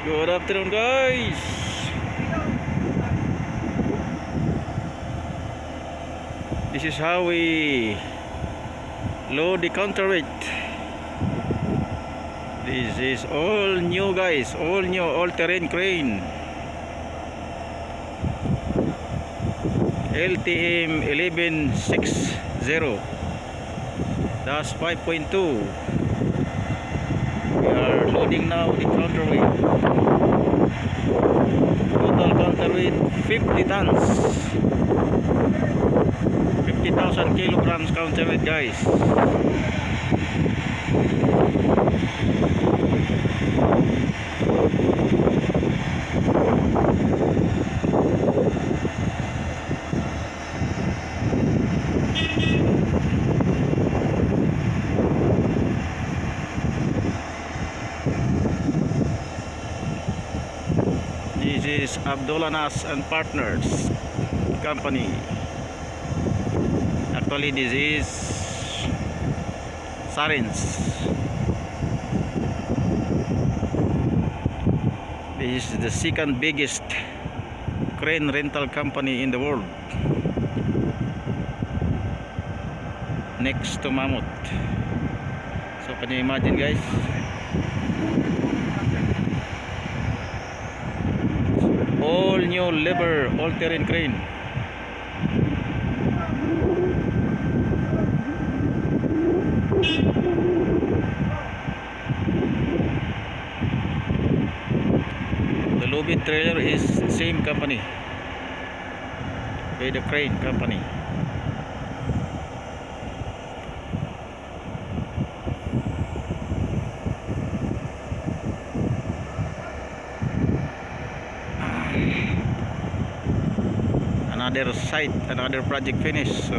Good afternoon, guys. This is how we load the counterweight. This is all new, guys. All new, all-terrain crane. LTM 1160. That's 5.2. We are loading now the counterweight. Total counterweight 50 tons. 50,000 kilograms counterweight, guys. This is Abdullah Nas and Partners company. Actually, this is Sarins. This is the second biggest crane rental company in the world, next to Mammoth. So can you imagine, guys? All new lever, all-terrain crane. The Lubid trailer is same company, by the crane company. Another site, another project finished. So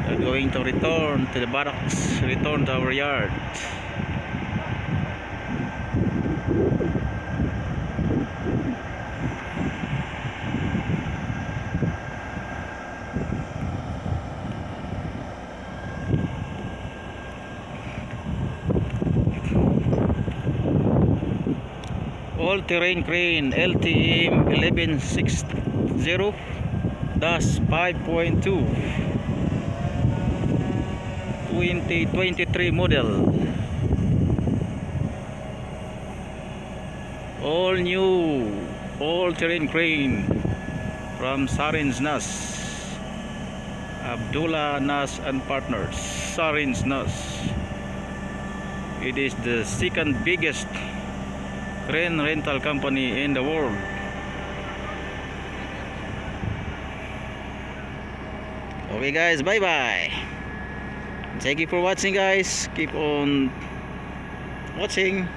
we're going to return to the barracks, return to our yard. All-terrain crane LTM 1160, that's 5.2, 2023 model. All new all-terrain crane from Sarins Nas, Abdullah Nas and Partners. Sarins Nas. It is the second biggest crane rental company in the world. Okay, guys, bye bye. Thank you for watching, guys. Keep on watching.